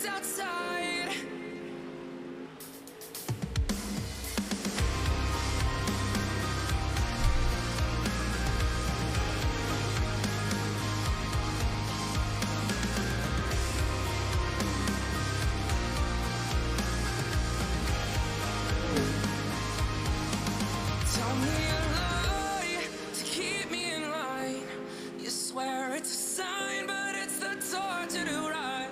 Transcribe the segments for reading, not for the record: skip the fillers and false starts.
outside. Tell me a lie to keep me in line. You swear it's a sign, but it's the torture to rise.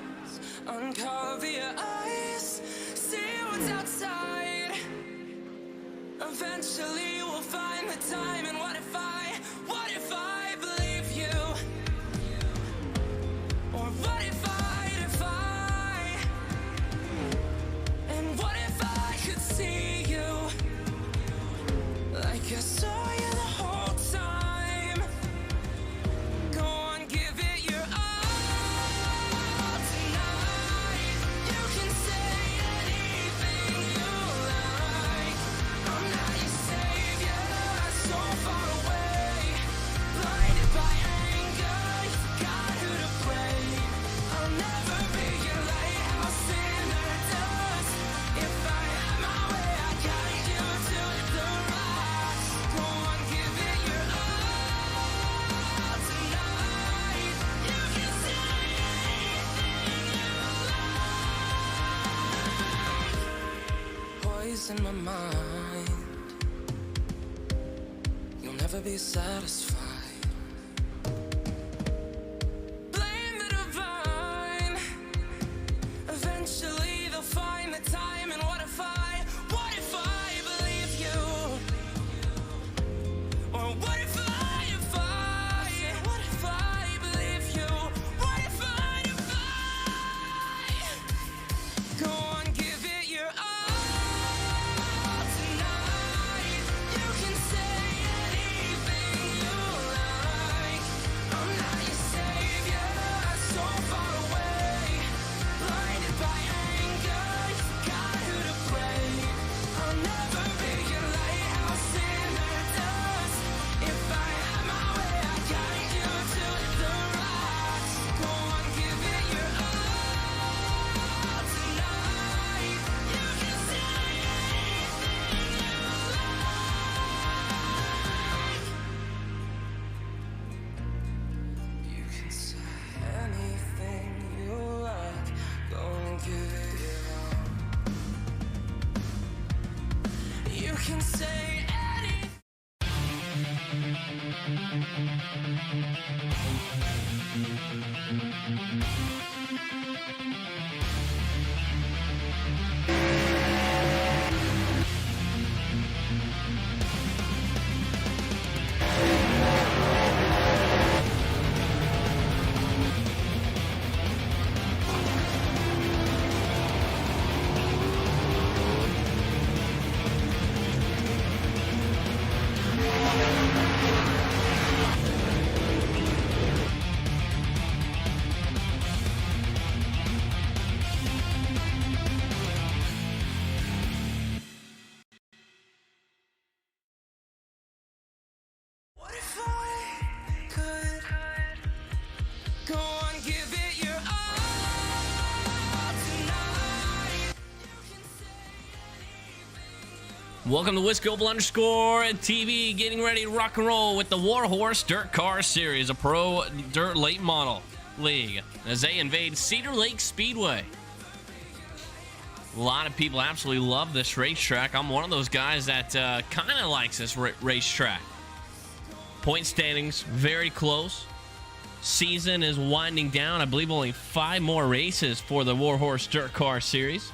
Uncover your eyes, see what's outside. Eventually we'll find the time. And what if I believe you? Or what if and what if I could see you? Like I saw you the whole time. Go on, give it your all tonight. You can say anything you like. I'm not your savior, so far away. Blinded by anger, you forgot who to blame. I'll never be your lighthouse in the dust. If I had my way, I'd guide you to the rocks. Go on, give it your all tonight. You can say anything you like. Poison my mind. You'll never be satisfied. Blame the divine. Eventually they'll find the time. And what if I believe you? Or what if I believe you? What if go on, give it your all tonight. You can say anything you like. I'm not your savior, so far away. Blinded by anger, you forgot who to blame. I'll never be your lighthouse in the dust. If I had my way, I'd guide you to the rocks. Go on, give it your all tonight. You can say anything you like. You can say anything you like. Go and give it your all. You can say anything. What if I could go on, give it your all tonight? Welcome to WhiskeyOval_TV, getting ready to rock and roll with the WarHorse Dirtcar Series, a pro dirt late model league, as they invade Cedar Lake Speedway. A lot of people absolutely love this racetrack. I'm one of those guys that kind of likes this racetrack. Point standings very close. Season is winding down. I believe only 5 more races for the WarHorse Dirtcar Series.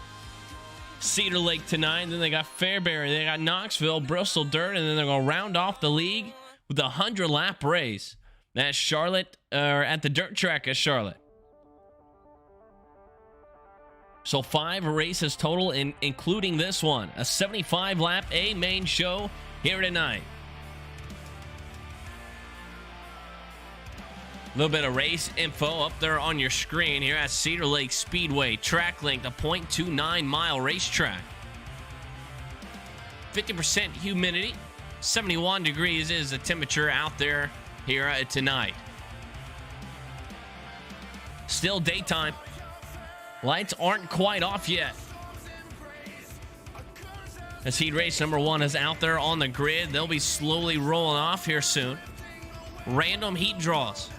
Cedar Lake tonight, then they got Fairbury, they got Knoxville, Bristol Dirt, and then they're going to round off the league with a 100-lap race. That's Charlotte, at the dirt track at Charlotte. So 5 races total, including this one, a 75-lap A main show here tonight. A little bit of race info up there on your screen here at Cedar Lake Speedway. Track length, a 0.29-mile racetrack. 50% humidity. 71 degrees is the temperature out there here tonight. Still daytime. Lights aren't quite off yet. As heat race number 1 is out there on the grid, they'll be slowly rolling off here soon. Random heat draws.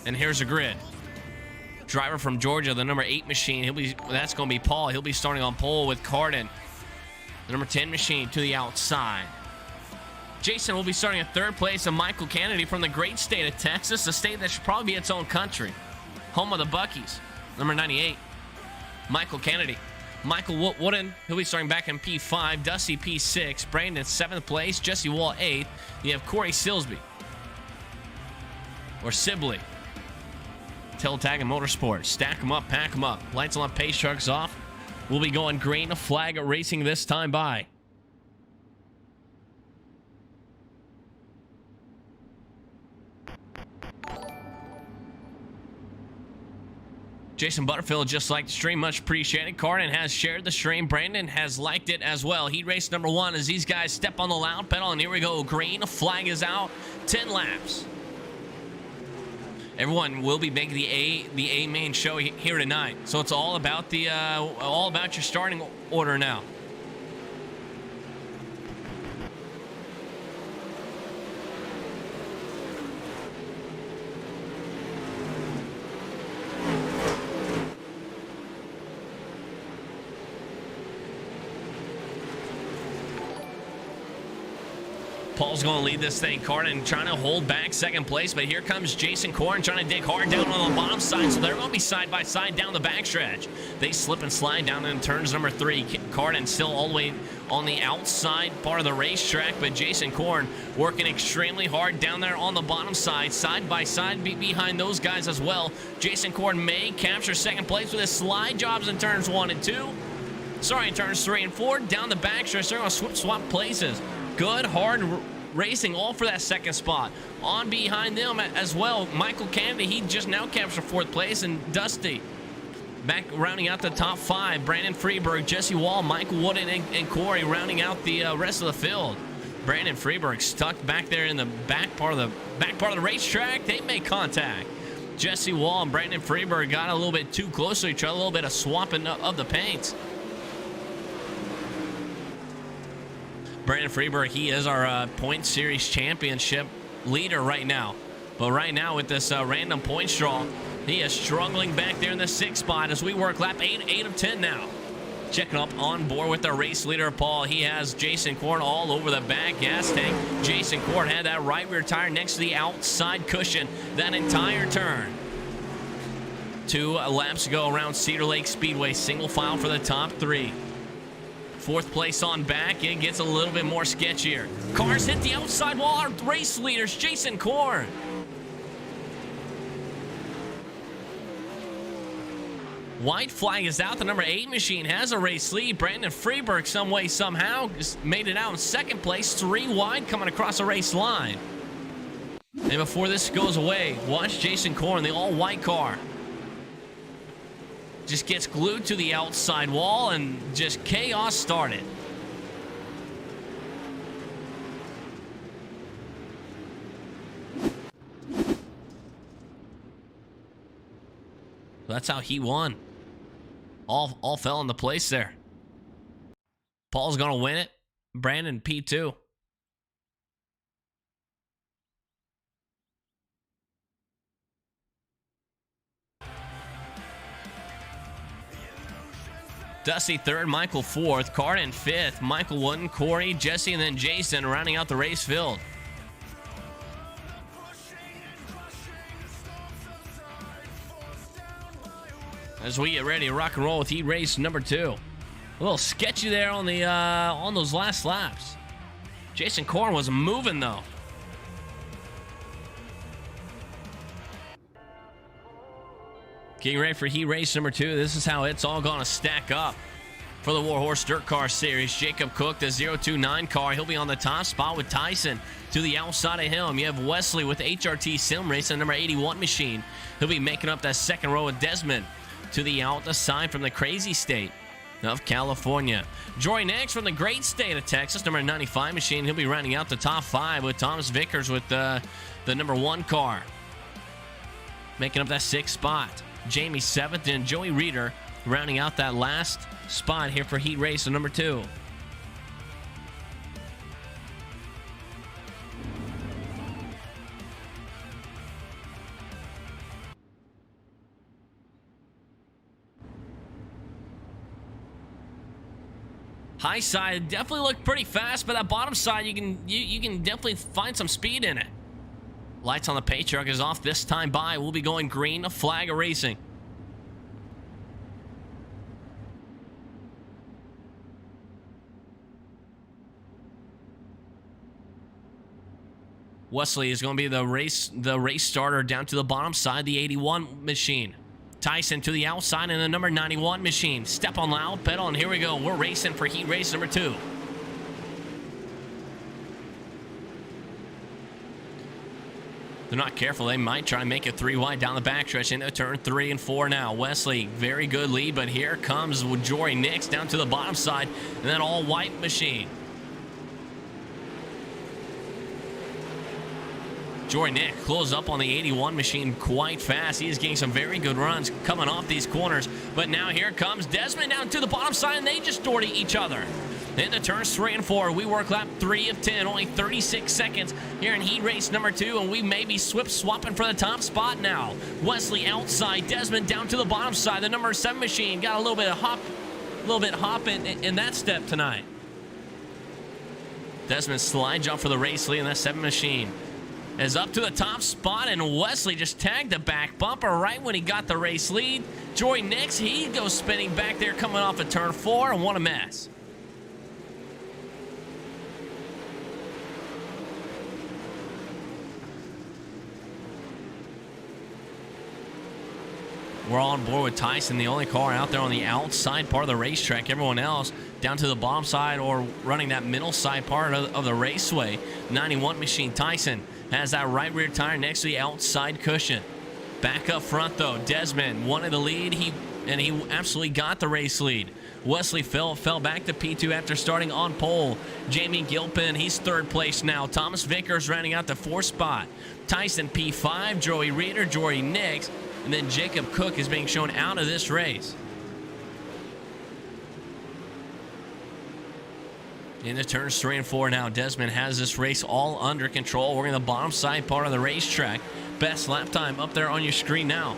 And here's a grid. Driver from Georgia, the number 8 machine. That's going to be Paul. He'll be starting on pole with Carden. The number 10 machine to the outside. Jason will be starting in 3rd place, and Michael Kennedy from the great state of Texas, a state that should probably be its own country. Home of the Buckies. Number 98. Michael Kennedy. Michael Wooden, he'll be starting back in P5. Dusty P6. Brandon 7th place. Jesse Wall 8th. You have Corey Silsby. Or Sibley. Tag and Motorsports. Stack them up, pack them up. Lights on, pace trucks off. We'll be going green flag racing this time by. Jason Butterfield just liked the stream, much appreciated. Carden has shared the stream. Brandon has liked it as well. Heat race number 1 as these guys step on the loud pedal, and here we go. Green flag is out. 10 laps. Everyone will be making the A main show here tonight, so it's all about your starting order now. Paul's going to lead this thing. Carden trying to hold back 2nd place, but here comes Jason Corn trying to dig hard down on the bottom side, so they're going to be side by side down the backstretch. They slip and slide down in turns number 3. Carden still all the way on the outside part of the racetrack, but Jason Corn working extremely hard down there on the bottom side by side behind those guys as well. Jason Corn may capture 2nd place with his slide jobs in turns 1 and 2. Sorry, in turns 3 and 4. Down the backstretch, they're going to swap places. Good, hard racing all for that 2nd spot. On behind them as well, Michael Kennedy, he just now captured 4th place, and Dusty back rounding out the top 5. Brandon Freeberg, Jesse Wall, Michael Wooden, and Corey rounding out the rest of the field. Brandon Freeberg stuck back there in the back part of the racetrack. They make contact. Jesse Wall and Brandon Freeberg got a little bit too close to each other, a little bit of swapping of the paints. Brandon Freeberg, he is our point series championship leader right now. But right now with this random points draw, he is struggling back there in the 6th spot as we work lap 8 of 10 now. Checking up on board with our race leader, Paul. He has Jason Corn all over the back gas tank. Jason Corn had that right rear tire next to the outside cushion that entire turn. 2 laps to go around Cedar Lake Speedway. Single file for the top 3. 4th place on back. It gets a little bit more sketchier. Cars hit the outside wall. Our race leaders, Jason Corn. White flag is out. The number 8 machine has a race lead. Brandon Freeberg, some way, somehow, just made it out in 2nd place. 3 wide coming across the race line. And before this goes away, watch Jason Corn, the all-white car. Just gets glued to the outside wall and just chaos started. That's how he won. All fell into place there. Paul's gonna win it. Brandon P2. Dusty 3rd, Michael 4th, Carden 5th, Michael Wooden, Corey, Jesse, and then Jason rounding out the race field. As we get ready to rock and roll with heat race number 2. A little sketchy there on the on those last laps. Jason Corn was moving though. Getting ready for heat race number 2. This is how it's all gonna stack up for the WarHorse Dirtcar Series. Jacob Cook, the 029 car. He'll be on the top spot with Tyson to the outside of him. You have Wesley with the HRT Sim Racing, number 81 machine. He'll be making up that 2nd row with Desmond to the outside from the crazy state of California. Joy next from the great state of Texas, number 95 machine. He'll be rounding out the top 5 with Thomas Vickers with the number 1 car, making up that 6th spot. Jamie 7th, and Joey Reeder rounding out that last spot here for heat race number 2. High side definitely looked pretty fast, but that bottom side you can definitely find some speed in it. Lights on the pay truck is off this time by. We'll be going green, a flag of racing. Wesley is going to be the race starter down to the bottom side, the 81 machine. Tyson to the outside in the number 91 machine. Step on loud pedal, and here we go. We're racing for heat race number 2. They're not careful. They might try and make it 3 wide down the backstretch into turn 3 and 4 now. Wesley, very good lead, but here comes Jory Nix down to the bottom side, and then all white machine. Jory Nick closed up on the 81 machine quite fast. He is getting some very good runs coming off these corners. But now here comes Desmond down to the bottom side, and they just door to each other. Into turns 3 and 4, we work lap 3 of 10, only 36 seconds here in heat race number 2, and we may be swapping for the top spot now. Wesley outside, Desmond down to the bottom side. The number 7 machine got a little bit of hop in that step tonight. Desmond slide jump for the race lead, and that 7 machine is up to the top spot, and Wesley just tagged the back bumper right when he got the race lead. Jory Nix, he goes spinning back there coming off of turn 4, and what a mess. We're all on board with Tyson, the only car out there on the outside part of the racetrack. Everyone else down to the bottom side or running that middle side part of the raceway. 91 machine Tyson has that right rear tire next to the outside cushion. Back up front, though, Desmond wanted the lead, he absolutely got the race lead. Wesley fell back to P2 after starting on pole. Jamie Gilpin, he's 3rd place now. Thomas Vickers rounding out the 4th spot. Tyson P5, Joey Reeder, Jory Nix, and then Jacob Cook is being shown out of this race. Into turns 3 and 4 now. Desmond has this race all under control. We're in the bottom side part of the racetrack. Best lap time up there on your screen now.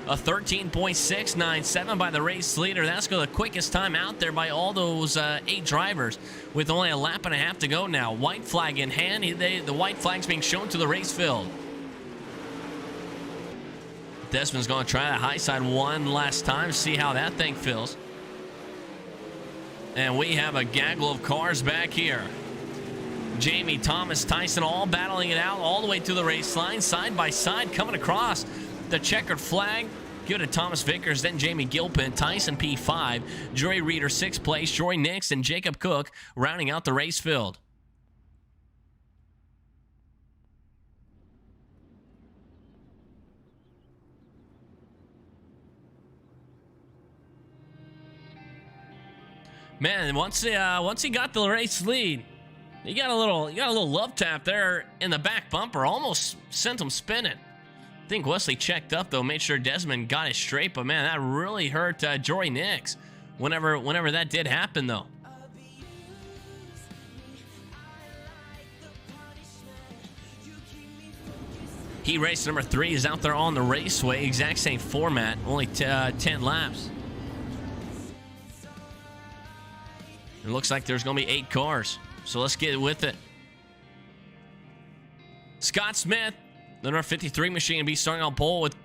A 13.697 by the race leader. That's the quickest time out there by all those 8 drivers with only a lap and a half to go now. White flag in hand. The white flag's being shown to the race field. Desmond's going to try that high side one last time, see how that thing feels. And we have a gaggle of cars back here. Jamie, Thomas, Tyson all battling it out all the way to the race line, side by side, coming across the checkered flag. Give it to Thomas Vickers, then Jamie Gilpin, Tyson P5, Jory Reeder 6th place, Jory Nix, and Jacob Cook rounding out the race field. Man, once he got the race lead, he got a little love tap there in the back bumper, almost sent him spinning. I think Wesley checked up though, made sure Desmond got it straight, but man, that really hurt Jory Nix. Whenever that did happen though. Heat race number 3 is out there on the raceway, exact same format, only 10 laps. It looks like there's going to be 8 cars, so let's get with it. Scott Smith, the number 53 machine, will be starting on pole with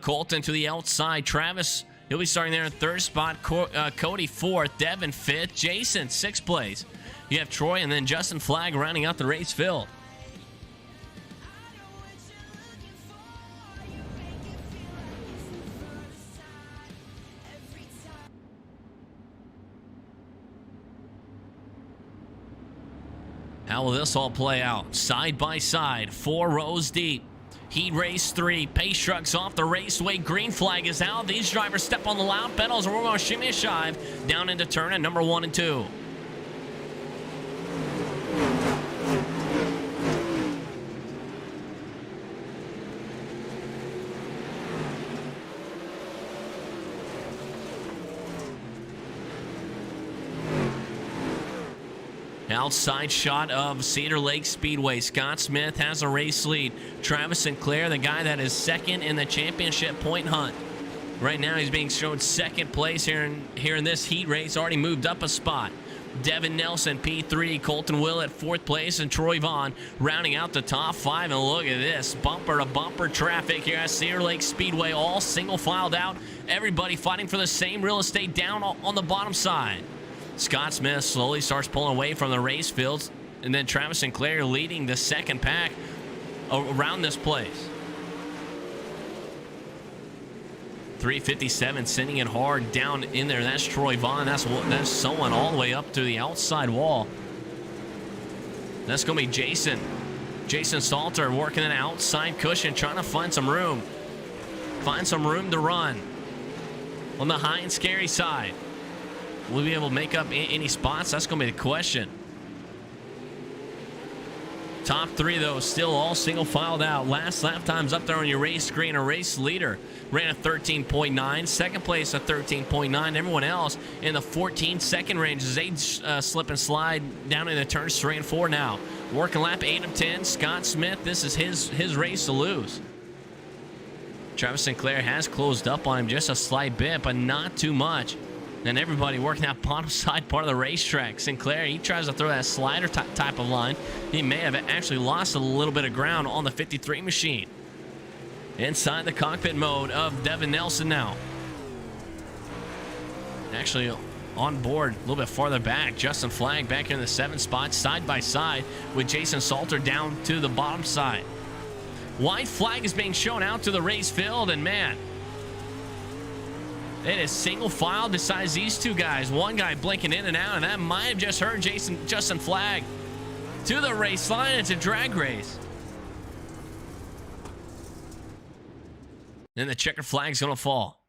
Colton to the outside. Travis, he'll be starting there in 3rd spot. Cody 4th, Devin 5th, Jason 6th place. You have Troy and then Justin Flagg rounding out the race field. How will this all play out? Side by side, 4 rows deep. Heat race 3, pace trucks off the raceway, green flag is out. These drivers step on the loud pedals and we're going to shimmy a shive down into turn at number 1 and 2. Outside shot of Cedar Lake Speedway. Scott Smith has a race lead. Travis Sinclair, the guy that is second in the championship point hunt. Right now, he's being shown second place here in this heat race. Already moved up a spot. Devin Nelson, P3. Colton Willett, fourth place. And Troy Vaughn rounding out the top 5. And look at this. Bumper-to-bumper traffic here at Cedar Lake Speedway. All single filed out. Everybody fighting for the same real estate down on the bottom side. Scott Smith slowly starts pulling away from the race fields. And then Travis Sinclair leading the second pack around this place. 357, sending it hard down in there. That's Troy Vaughn. That's someone all the way up to the outside wall. That's going to be Jason. Jason Salter working an outside cushion, trying to find some room. Find some room to run. On the high and scary side. Will we be able to make up any spots? That's going to be the question. Top 3, though, still all single filed out. Last lap times up there on your race screen. A race leader ran a 13.9. Second place a 13.9. Everyone else in the 14-second range as they slip and slide down into turns 3 and 4 now. Working lap 8 of 10. Scott Smith, this is his race to lose. Travis Sinclair has closed up on him just a slight bit, but not too much. And everybody working that bottom side part of the racetrack. Sinclair, he tries to throw that slider type of line. He may have actually lost a little bit of ground on the 53 machine. Inside the cockpit mode of Devin Nelson now. Actually on board a little bit farther back. Justin Flagg back in the 7th spot, side by side with Jason Salter down to the bottom side. White flag is being shown out to the race field, and man, it is single file besides these two guys. One guy blinking in and out, and that might have just hurt Justin Flagg. To the race line, it's a drag race. Then the checkered flag's going to fall.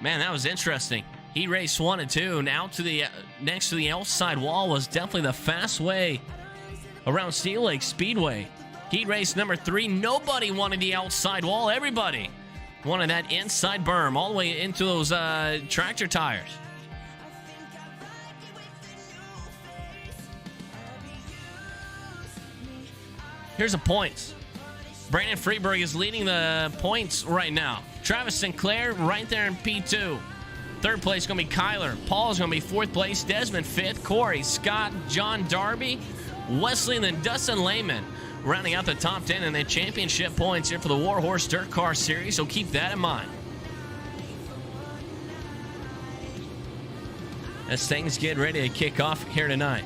Man, that was interesting. Heat race 1 and 2. Now to the next to the outside wall was definitely the fast way around Cedar Lake Speedway. Heat race number 3. Nobody wanted the outside wall. Everybody wanted that inside berm all the way into those tractor tires. Here's the points. Brandon Freeberg is leading the points right now. Travis Sinclair right there in P2. Third place is going to be Kyler. Paul's going to be 4th place. Desmond 5th. Corey, Scott, John Darby, Wesley, and then Dustin Lehman rounding out the top 10 in the championship points here for the WarHorse Dirtcar Series, so keep that in mind. As things get ready to kick off here tonight.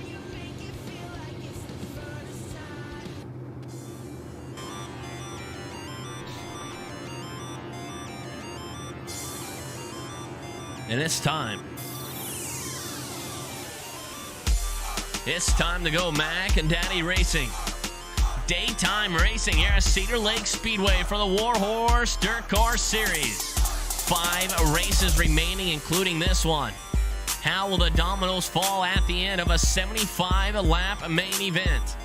And it's time. It's time to go Mac and Daddy Racing. Daytime racing here at Cedar Lake Speedway for the WarHorse Dirtcar Series. 5 races remaining, including this one. How will the dominoes fall at the end of a 75-lap main event?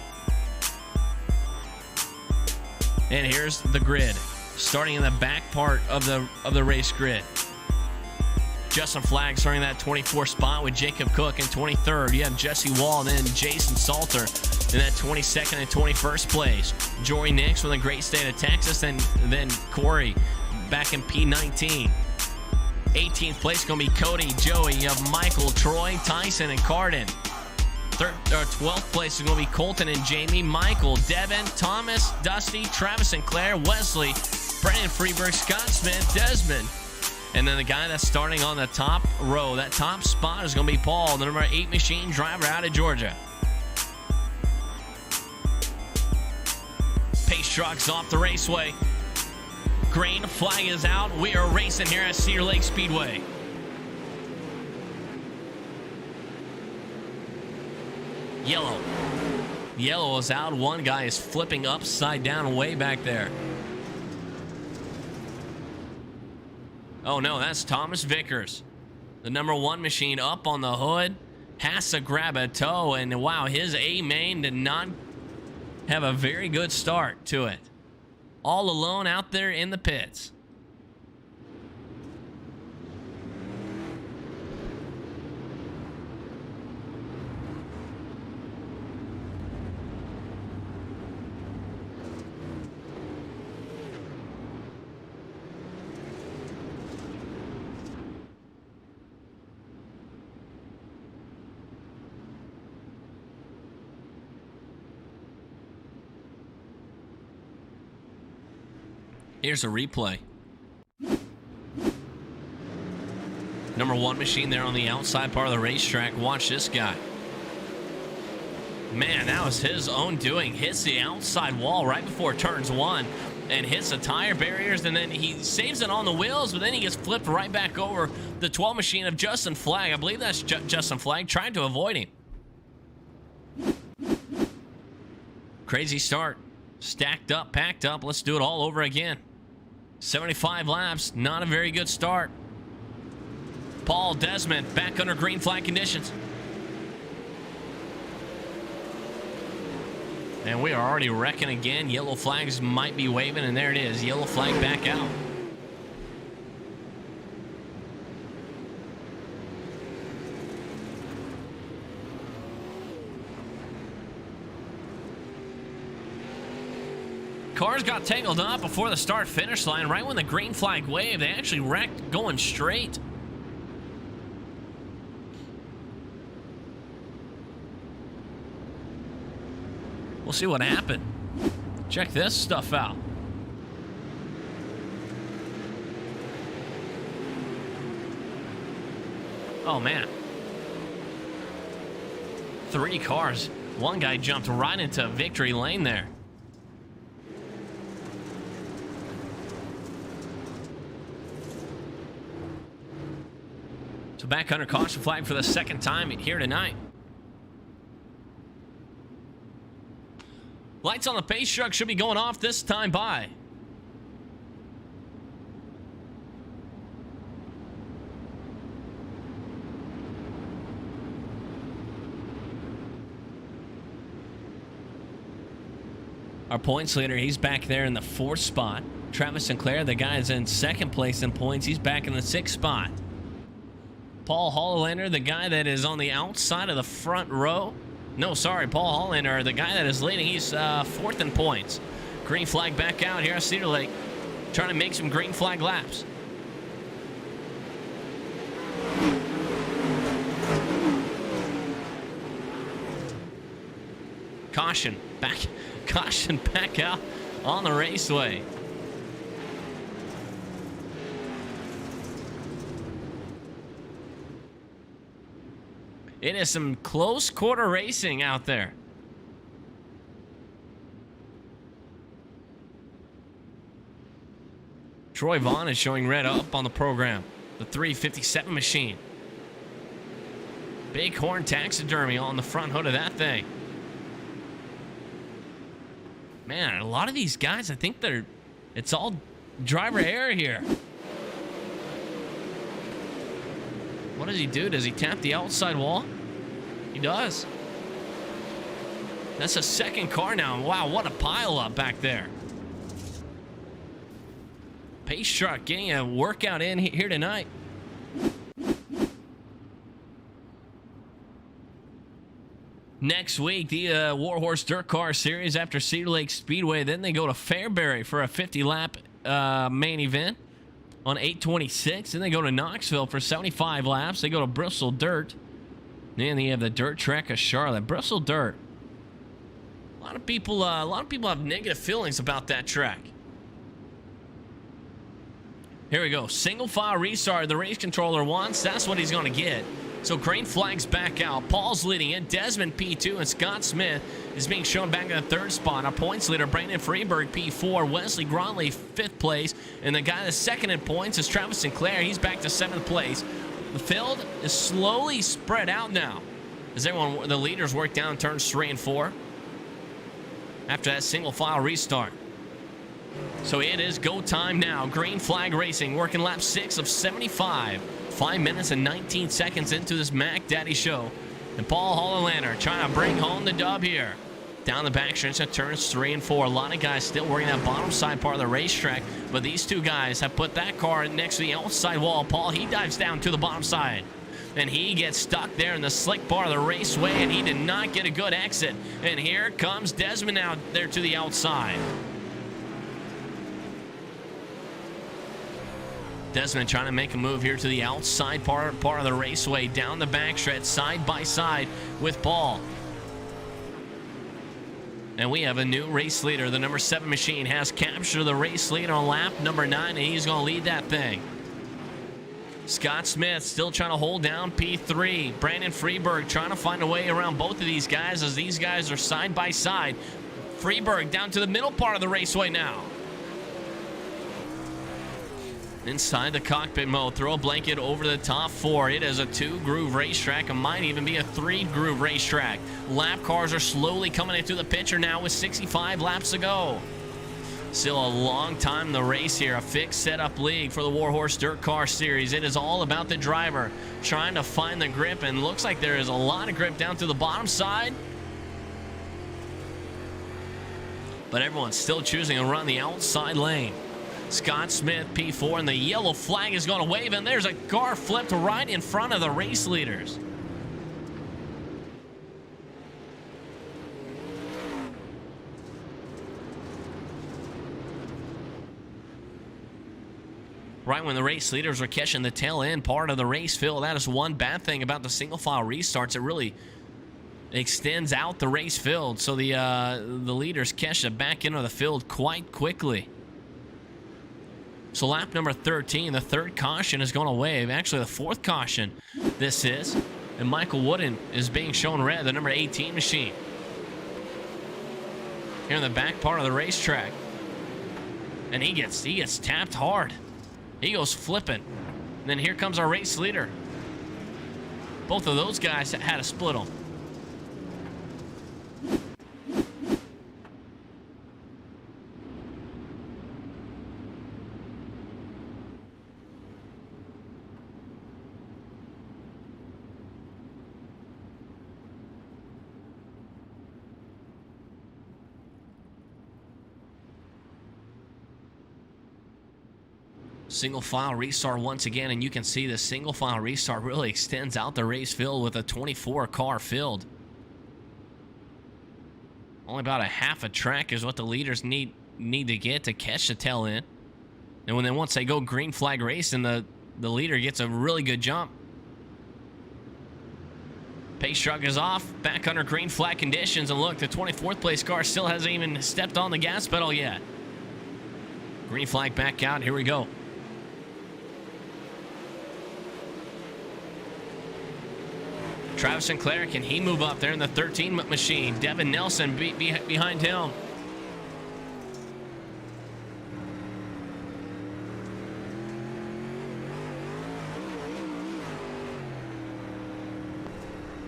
And here's the grid, starting in the back part of the race grid. Justin Flagg starting that 24th spot with Jacob Cook in 23rd. You have Jesse Wall and then Jason Salter in that 22nd and 21st place. Jory Nix from the great state of Texas, and then Corey back in P19. 18th place going to be Cody, Joey. You have Michael, Troy, Tyson, and Cardin. 12th place is going to be Colton and Jamie, Michael, Devin, Thomas, Dusty, Travis Sinclair, Wesley, Brandon Freeberg, Scott Smith, Desmond. And then the guy that's starting on the top row, that top spot, is going to be Paul, the number 8 machine driver out of Georgia. Pace trucks off the raceway. Green flag is out. We are racing here at Cedar Lake Speedway. Yellow. Yellow is out. One guy is flipping upside down way back there. Oh no, that's Thomas Vickers. The number 1 machine up on the hood. Has to grab a toe, and wow, his A-main did not have a very good start to it. All alone out there in the pits. Here's a replay. Number 1 machine there on the outside part of the racetrack. Watch this guy. Man, that was his own doing. Hits the outside wall right before turns 1 and hits the tire barriers, and then he saves it on the wheels, but then he gets flipped right back over the 12 machine of Justin Flagg. I believe that's Justin Flagg trying to avoid him. Crazy start. Stacked up, packed up. Let's do it all over again. 75 laps, not a very good start. Paul Desmond back under green flag conditions. And we are already wrecking again. Yellow flags might be waving, and there it is. Yellow flag back out. Cars got tangled up before the start-finish line. Right when the green flag waved, they actually wrecked going straight. We'll see what happened. Check this stuff out. Oh, man. 3 cars. One guy jumped right into victory lane there. So back under caution flag for the second time here tonight. Lights on the pace truck should be going off this time by. Our points leader, he's back there in the 4th spot. Travis Sinclair, the guy is in 2nd place in points. He's back in the 6th spot. Paul Hollander, the guy that is on the outside of the front row. No, sorry, Paul Hollander, the guy that is leading. He's 4th in points. Green flag back out here at Cedar Lake. Trying to make some green flag laps. Caution back out on the raceway. It is some close quarter racing out there. Troy Vaughn is showing red up on the program. The 357 machine. Bighorn taxidermy on the front hood of that thing. Man, a lot of these guys, I think it's all driver error here. What does he do? Does he tap the outside wall? He does. That's a 2nd car now. Wow, what a pile up back there. Pace truck getting a workout in here tonight. Next week, the WarHorse Dirtcar Series after Cedar Lake Speedway. Then they go to Fairbury for a 50-lap main event on 8/26. Then they go to Knoxville for 75 laps. They go to Bristol Dirt. Then they have the dirt track of Charlotte. Bristol Dirt. A lot of people have negative feelings about that track. Here we go. Single file restart. The race controller wants. That's what he's going to get. So green flag's back out. Paul's leading it. Desmond P2 and Scott Smith is being shown back in the 3rd spot. Our points leader, Brandon Freeberg, P4. Wesley Gronley, 5th place. And the guy that's 2nd in points is Travis Sinclair. He's back to 7th place. The field is slowly spread out now as the leaders work down turns 3 and 4 after that single file restart. So it is go time now. Green flag racing, working lap 6 of 75. 5 minutes and 19 seconds into this Mac Daddy show. And Paul Hollander trying to bring home the dub here. Down the back stretch of turns 3 and 4. A lot of guys still working that bottom side part of the racetrack, but these two guys have put that car next to the outside wall. Paul, he dives down to the bottom side, and he gets stuck there in the slick part of the raceway, and he did not get a good exit. And here comes Desmond out there to the outside. Desmond trying to make a move here to the outside part of the raceway, down the backstretch, side by side with Paul. And we have a new race leader. The number 7 machine has captured the race lead on lap number 9, and he's going to lead that thing. Scott Smith still trying to hold down P3. Brandon Freeberg trying to find a way around both of these guys as these guys are side by side. Freeberg down to the middle part of the raceway now. Inside the cockpit mode, throw a blanket over the top 4. It is a 2-groove racetrack. It might even be a 3-groove racetrack. Lap cars are slowly coming into the picture now with 65 laps to go. Still a long time in the race here. A fixed setup league for the WarHorse Dirtcar Series. It is all about the driver trying to find the grip, and looks like there is a lot of grip down to the bottom side. But everyone's still choosing to run the outside lane. Scott Smith, P4, and the yellow flag is going to wave, and there's a car flipped right in front of the race leaders. Right when the race leaders are catching the tail end part of the race field, that is one bad thing about the single file restarts. It really extends out the race field, so the leaders catch the back end of the field quite quickly. So lap number 13, the 3rd caution is going to wave. Actually, the 4th caution this is. And Michael Wooden is being shown red, the number 18 machine. Here in the back part of the racetrack. And he gets tapped hard. He goes flipping. And then here comes our race leader. Both of those guys had to split them. Single file restart once again, and you can see the single file restart really extends out the race field with a 24 car field. Only about a half a track is what the leaders need to get to catch the tail end. And once they go green flag racing, the leader gets a really good jump. Pace truck is off, back under green flag conditions, and look, the 24th place car still hasn't even stepped on the gas pedal yet. Green flag back out, here we go. Travis Sinclair, can he move up there in the 13 machine? Devin Nelson behind him.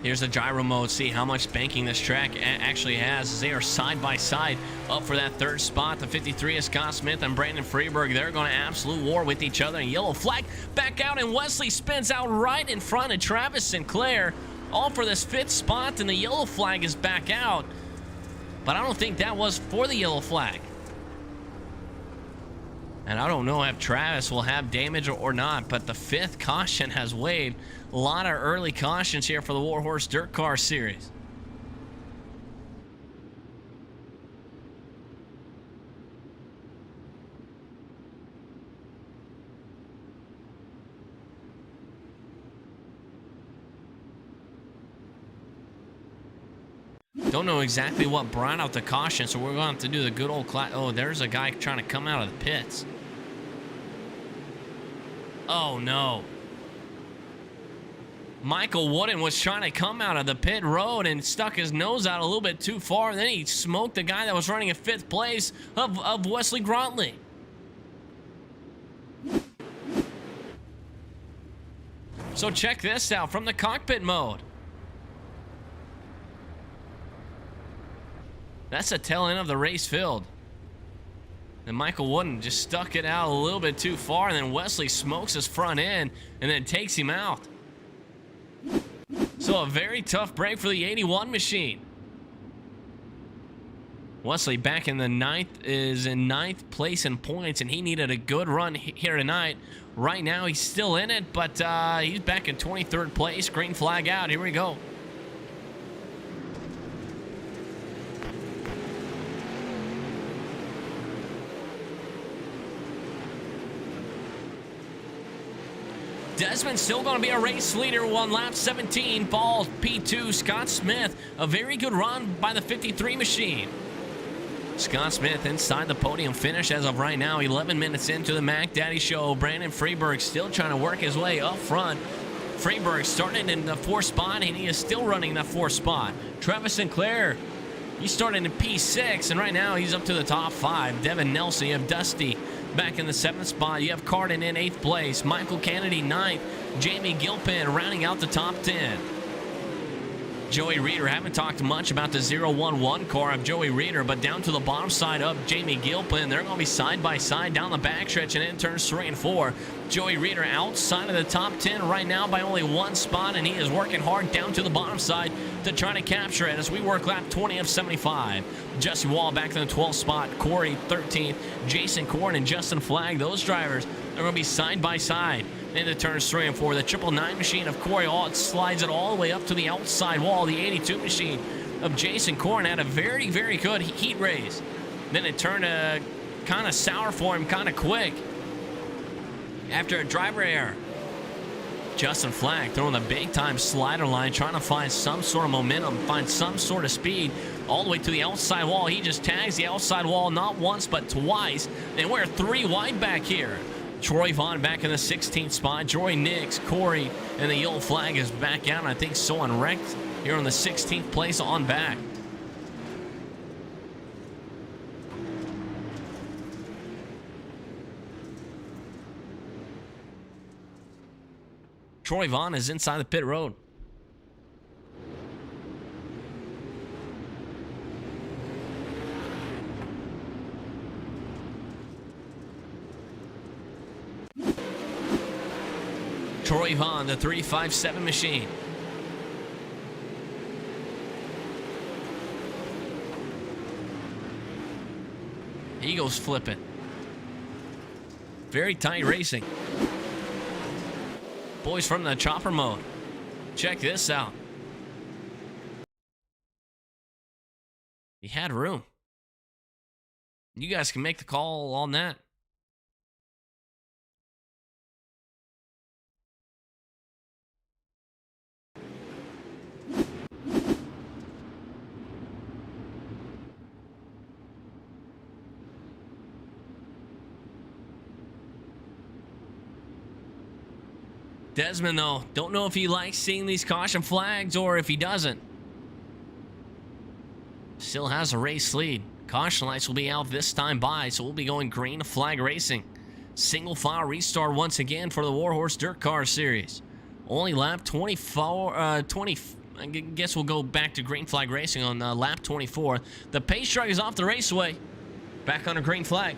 Here's the gyro mode. See how much banking this track actually has. They are side by side up for that 3rd spot. The 53 is Scott Smith and Brandon Freeberg. They're going to absolute war with each other. And yellow flag back out, and Wesley spins out right in front of Travis Sinclair. All for this 5th spot, and the yellow flag is back out. But I don't think that was for the yellow flag. And I don't know if Travis will have damage or not, but the 5th caution has waved. A lot of early cautions here for the WarHorse Dirtcar Series. Don't know exactly what brought out the caution, so we're going to have to do the good old class. Oh, there's a guy trying to come out of the pits. Oh, no. Michael Wooden was trying to come out of the pit road and stuck his nose out a little bit too far. And then he smoked the guy that was running in 5th place of Wesley Grotley. So check this out from the cockpit mode. That's the tail end of the race field. And Michael Wooden just stuck it out a little bit too far, and then Wesley smokes his front end and then takes him out. So a very tough break for the 81 machine. Wesley back in the ninth is in ninth place in points, and he needed a good run here tonight. Right now, he's still in it, but he's back in 23rd place. Green flag out. Here we go. Desmond's still going to be a race leader on lap 17. Falls P2, Scott Smith. A very good run by the 53 machine. Scott Smith inside the podium finish as of right now. 11 minutes into the Mac Daddy Show. Brandon Freeberg still trying to work his way up front. Freeberg started in the 4th spot, and he is still running that 4th spot. Travis Sinclair, he started in P6, and right now he's up to the top 5. Devin Nelson, you have Dusty back in the 7th spot. You have Cardin in 8th place. Michael Kennedy 9th. Jamie Gilpin rounding out the top 10. Joey Reeder, haven't talked much about the 011 car of Joey Reeder, but down to the bottom side of Jamie Gilpin. They're going to be side by side down the backstretch and in turns 3 and 4. Joey Reeder outside of the top 10 right now by only 1 spot, and he is working hard down to the bottom side to try to capture it as we work lap 20 of 75. Jesse Wall back in the 12th spot. Corey 13th. Jason Korn and Justin Flagg, those drivers are going to be side by side into turns 3 and 4. The 999 machine of Corey Alt slides it all the way up to the outside wall. The 82 machine of Jason Korn had a very, very good heat race. Then it turned kind of sour for him kind of quick after a driver error. Justin Flagg throwing the big-time slider line, trying to find some sort of momentum, find some sort of speed all the way to the outside wall. He just tags the outside wall not once but twice, and we're 3 wide back here. Troy Vaughn back in the 16th spot. Joy Nix, Corey, and the yellow flag is back out. And I think so unwrecked here on the 16th place on back. Troy Vaughn is inside the pit road. Troy Vaughn, the 357 machine. Eagles flipping. Very tight racing. Boys from the chopper mode. Check this out. He had room. You guys can make the call on that. Desmond, though, don't know if he likes seeing these caution flags or if he doesn't. Still has a race lead. Caution lights will be out this time by, so we'll be going green flag racing. Single file restart once again for the WarHorse Dirtcar series. Only lap 24, 20. I guess we'll go back to green flag racing on lap 24. The pace truck is off the raceway. Back on a green flag.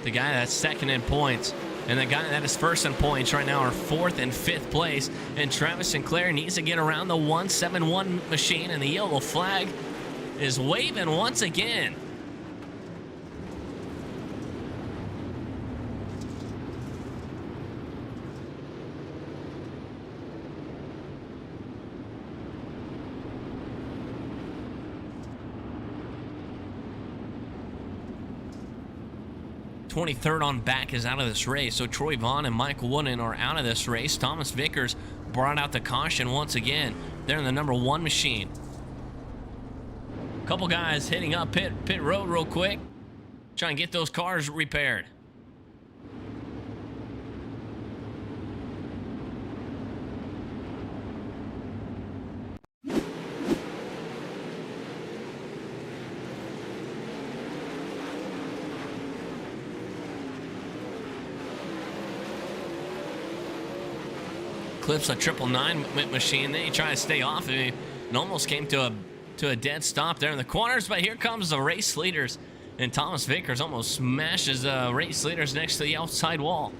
The guy that's second in points and the guy that is first in points right now are 4th and 5th place. And Travis Sinclair needs to get around the 171 machine, and the yellow flag is waving once again. .23rd on back is out of this race, so Troy Vaughn and Michael Wooden are out of this race. Thomas Vickers brought out the caution once again. They're in the number 1 machine. Couple guys hitting up pit road real quick, trying to get those cars repaired. Clips a 999 machine, then he tried to stay off of him and almost came to a dead stop there in the corners, but here comes the race leaders And Thomas Vickers almost smashes race leaders next to the outside wall.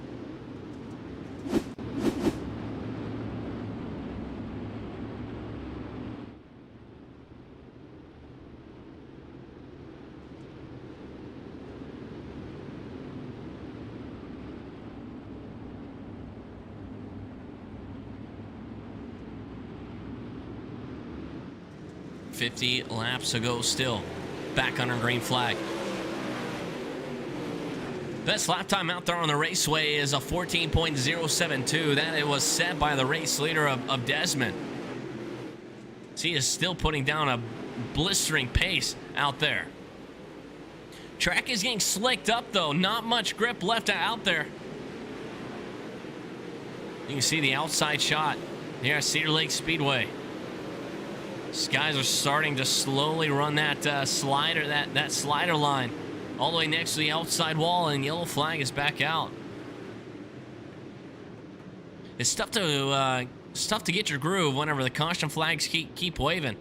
.50 laps to go still. Back under green flag. Best lap time out there on the raceway is a 14.072. That it was set by the race leader of Desmond. So he is still putting down a blistering pace out there. Track is getting slicked up though. Not much grip left out there. You can see the outside shot here at Cedar Lake Speedway. These guys are starting to slowly run that slider, that slider line all the way next to the outside wall, and yellow flag is back out. It's tough to get your groove whenever the caution flags keep waving.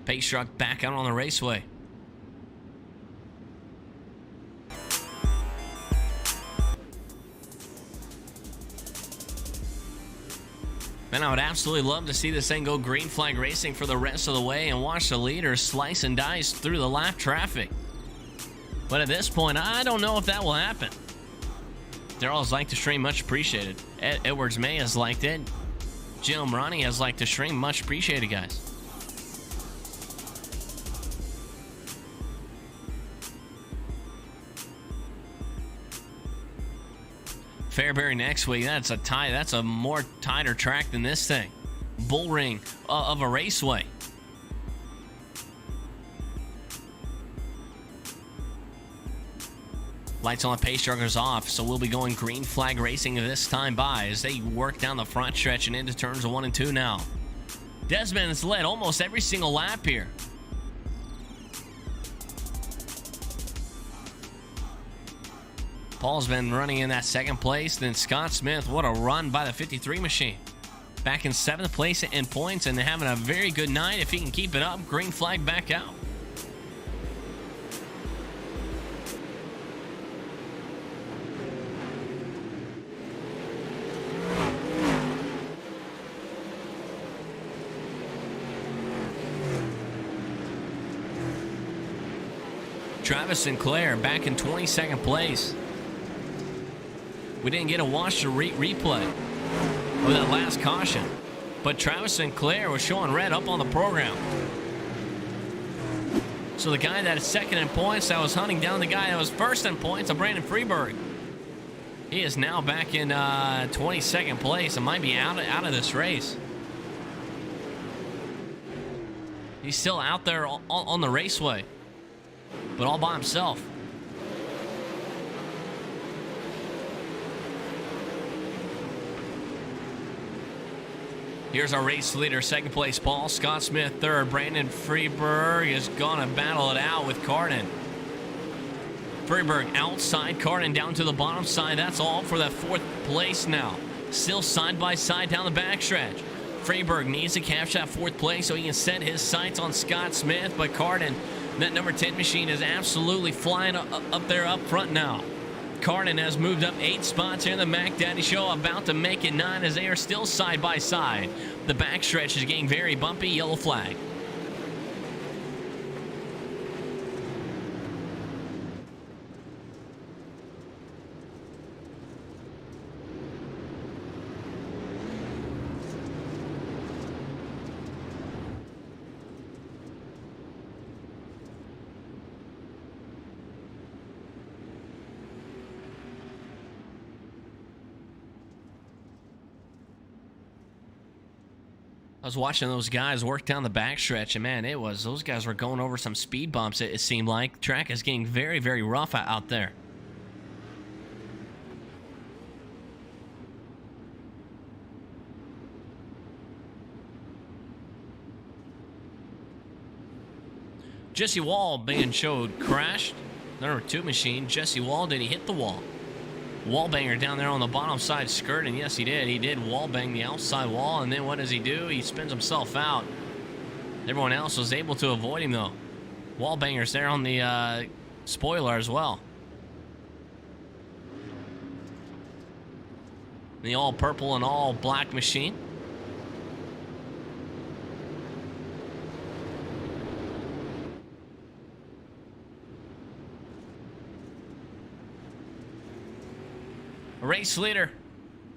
Pace truck back out on the raceway. Man, I would absolutely love to see this thing go green flag racing for the rest of the way and watch the leaders slice and dice through the lap traffic. But at this point, I don't know if that will happen. Daryl's liked the stream, much appreciated. Edwards May has liked it. Jim Ronnie has liked the stream, much appreciated, guys. Fairbury next week, that's a more tighter track than this thing. Bull ring of a raceway. Lights on the pace truckers off, so we'll be going green flag racing this time by as they work down the front stretch and into turns 1 and 2 now. Desmond has led almost every single lap here. Paul's been running in that second place. Then Scott Smith, what a run by the 53 machine. Back in 7th place in points and having a very good night. If he can keep it up, green flag back out. Travis Sinclair back in 22nd place. We didn't get a watch to replay of that last caution, but Travis Sinclair was showing red up on the program. So the guy that is second in points, that was hunting down the guy that was first in points, Brandon Freeberg. He is now back in 22nd place and might be out of this race. He's still out there on the raceway, but all by himself. Here's our race leader, second place, Paul. Scott Smith, third. Brandon Freeberg is going to battle it out with Cardin. Freeberg outside Cardin down to the bottom side. That's all for that 4th place now. Still side by side down the backstretch. Freeberg needs to capture that 4th place so he can set his sights on Scott Smith. But Cardin, that number 10 machine, is absolutely flying up there up front now. Cardin has moved up 8 spots here in the Mac Daddy Show, about to make it 9 as they are still side by side. The backstretch is getting very bumpy, yellow flag. I was watching those guys work down the backstretch, and man, those guys were going over some speed bumps. It seemed like the track is getting very, very rough out there. Jesse Wall being showed crashed. Number 2 machine, Jesse Wall. Did he hit the wall? Wall banger down there on the bottom side skirt, and yes, he did. He did wall bang the outside wall, and then what does he do? He spins himself out. Everyone else was able to avoid him, though. Wall bangers there on the spoiler as well. The all purple and all black machine. Race leader,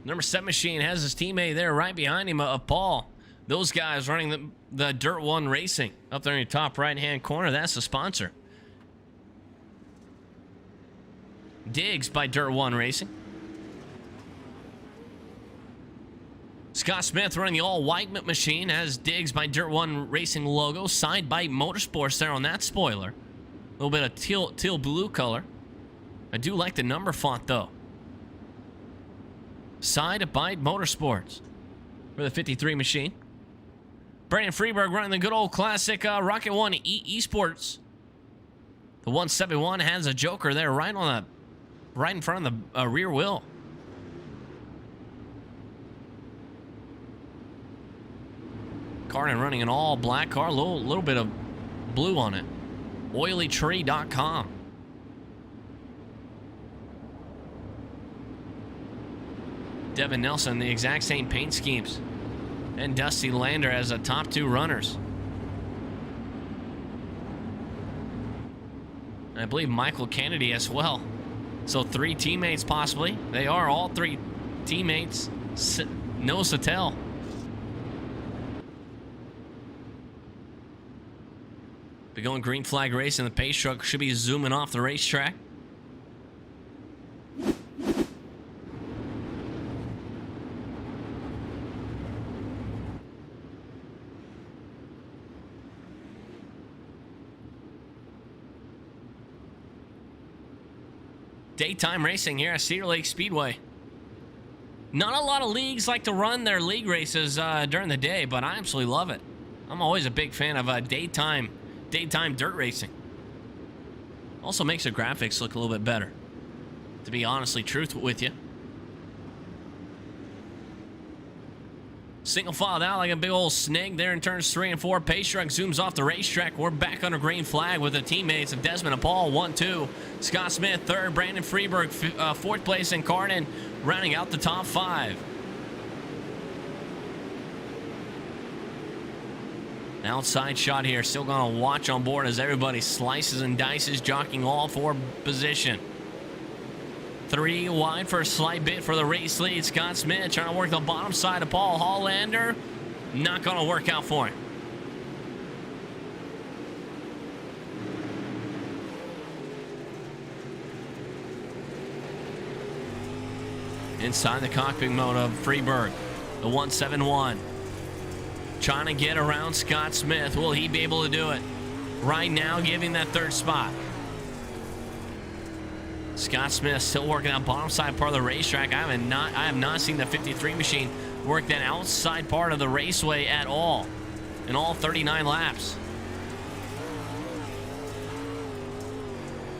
number 7 machine, has his teammate there right behind him, Paul. Those guys running the Dirt 1 Racing up there in your top right-hand corner. That's the sponsor. Diggs by Dirt 1 Racing. Scott Smith running the all-white machine, has Diggs by Dirt 1 Racing logo. Side by Motorsports there on that spoiler. A little bit of teal blue color. I do like the number font, though. Side by Motorsports for the 53 machine. Brandon Freeberg running the good old classic Rocket 1 Esports. The 171 has a Joker there right in front of the rear wheel. Carden running an all black car, a little bit of blue on it. Oilytree.com. Devin Nelson, the exact same paint schemes. And Dusty Lander as the top 2 runners. And I believe Michael Kennedy as well. So 3 teammates possibly. They are all 3 teammates. Nose to tail. Be going green flag racing. The pace truck should be zooming off the racetrack. Daytime racing here at Cedar Lake Speedway. Not a lot of leagues like to run their league races during the day, but I absolutely love it. I'm always a big fan of daytime dirt racing. Also makes the graphics look a little bit better, to be honestly truthful with you. Single filed out like a big old snake there in turns 3 and 4. Pace truck zooms off the racetrack. We're back under green flag with the teammates of Desmond and Paul, 1-2. Scott Smith, 3rd. Brandon Freeberg, 4th place. And Carden rounding out the top 5. An outside shot here. Still going to watch on board as everybody slices and dices, jockeying all for position. 3 wide for a slight bit for the race lead. Scott Smith trying to work the bottom side of Paul Hollander. Not going to work out for him. Inside the cockpit mode of Freeberg, the 171. Trying to get around Scott Smith. Will he be able to do it? Right now, giving that 3rd spot. Scott Smith still working out bottom side part of the racetrack. I have not seen the 53 machine work that outside part of the raceway at all in all 39 laps.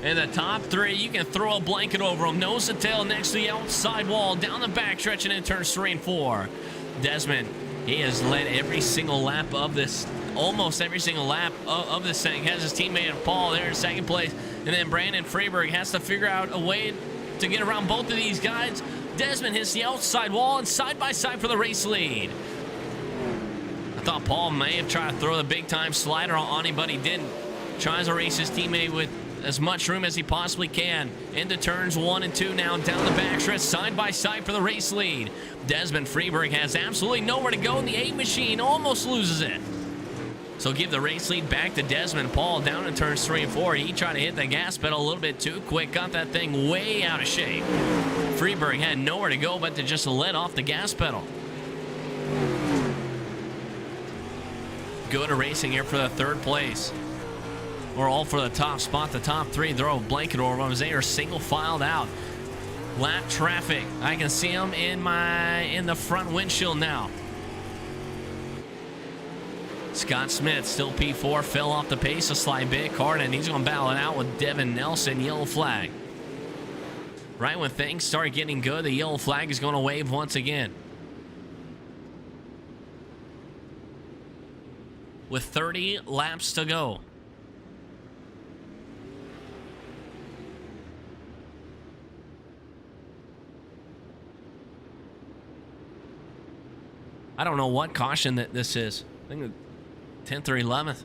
And the top 3, you can throw a blanket over them. Nose to tail next to the outside wall, down the back stretch and in turns 3 and 4. Desmond, he has led every single lap of this, almost every single lap of this thing. Has his teammate Paul there in 2nd place. And then Brandon Freeberg has to figure out a way to get around both of these guys. Desmond hits the outside wall and side by side for the race lead. I thought Paul may have tried to throw the big time slider on him, but he didn't. Tries to race his teammate with as much room as he possibly can. Into turns 1 and 2 now, down the backstretch, side by side for the race lead. Desmond Freeberg has absolutely nowhere to go, and the 8 machine almost loses it. So give the race lead back to Desmond. Paul down in turns 3 and 4. He tried to hit the gas pedal a little bit too quick. Got that thing way out of shape. Freeberg had nowhere to go but to just let off the gas pedal. Go to racing here for the 3rd place. We're all for the top spot. The top 3 throw a blanket over them as they are single filed out. Lap traffic. I can see them in the front windshield now. Scott Smith, still P4, fell off the pace a slight bit. Carden, he's going to battle it out with Devin Nelson, yellow flag. Right when things start getting good, the yellow flag is going to wave once again. With 30 laps to go. I don't know what caution that this is. I think 10th or 11th.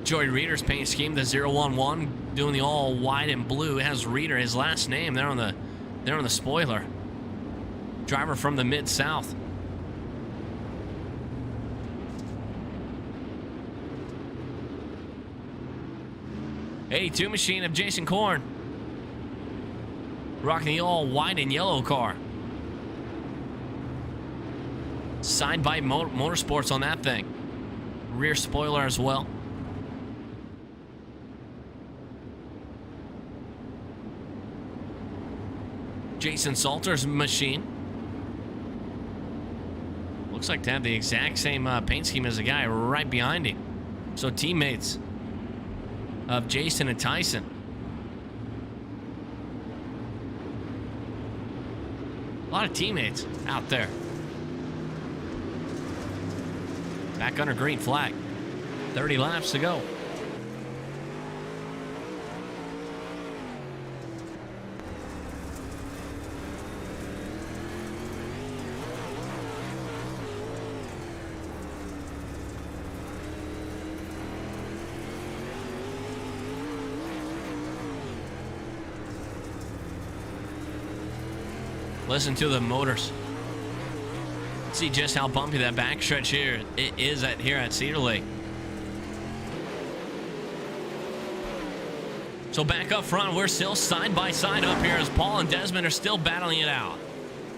Joey Reeder's paint scheme, the 011, doing the all white and blue. It has Reeder, his last name, there on the spoiler. Driver from the Mid-South. '82 machine of Jason Korn. Rocking the all white and yellow car. Side by Motorsports on that thing. Rear spoiler as well. Jason Salter's machine. Looks like to have the exact same paint scheme as the guy right behind him. So teammates of Jason and Tyson. A lot of teammates out there. Back under green flag. 30 laps to go. Listen to the motors. See just how bumpy that backstretch here it is here at Cedar Lake. So back up front, we're still side by side up here as Paul and Desmond are still battling it out.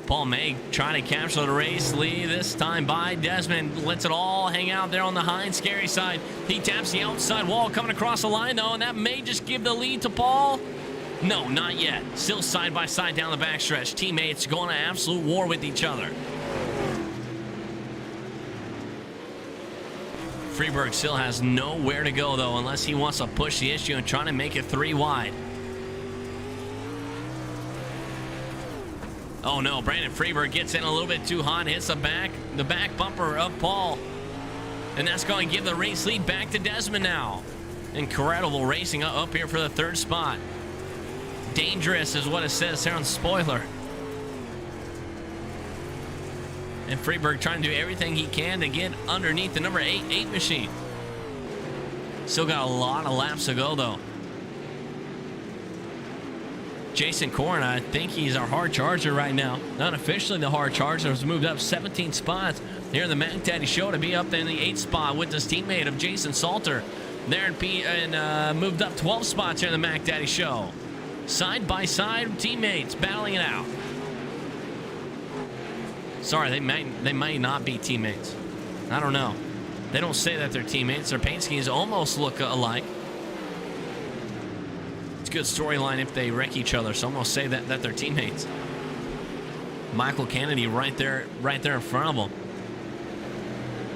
Paul May trying to capture the race lead this time by Desmond. Lets it all hang out there on the high and scary side. He taps the outside wall coming across the line though, and that may just give the lead to Paul. No, not yet. Still side by side down the backstretch. Teammates going to absolute war with each other. Freeberg still has nowhere to go, though, unless he wants to push the issue and try to make it 3 wide. Oh, no. Brandon Freeberg gets in a little bit too hot, hits the back bumper of Paul. And that's going to give the race lead back to Desmond now. Incredible racing up here for the 3rd spot. Dangerous is what it says here on the spoiler. And Freeberg trying to do everything he can to get underneath the number 8 machine. Still got a lot of laps to go, though. Jason Korn, I think he's our hard charger right now. Not officially the hard charger. Has moved up 17 spots here in the Mac Daddy Show to be up there in the 8th spot with his teammate of Jason Salter. There and moved up 12 spots here in the Mac Daddy Show. Side by side teammates battling it out. Sorry, they may not be teammates. I don't know. They don't say that they're teammates. Their paint schemes almost look alike. It's a good storyline if they wreck each other, so almost say that they're teammates. Michael Kennedy right there in front of him.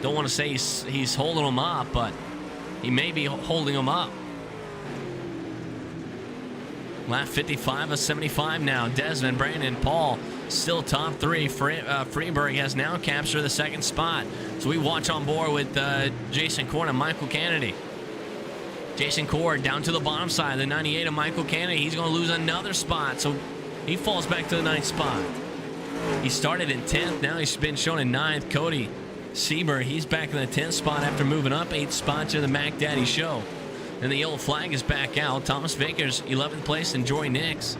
Don't want to say he's holding him up, but he may be holding him up. Lap 55 of 75 now. Desmond, Brandon, Paul still top 3. Freeberg has now captured the 2nd spot. So we watch on board with Jason Korn and Michael Kennedy. Jason Korn down to the bottom side. The 98 of Michael Kennedy. He's going to lose another spot. So he falls back to the 9th spot. He started in 10th. Now he's been shown in 9th. Cody Sieber, he's back in the 10th spot after moving up 8 spots in the Mac Daddy Show. And the yellow flag is back out. Thomas Vickers, 11th place, and Joy Nix.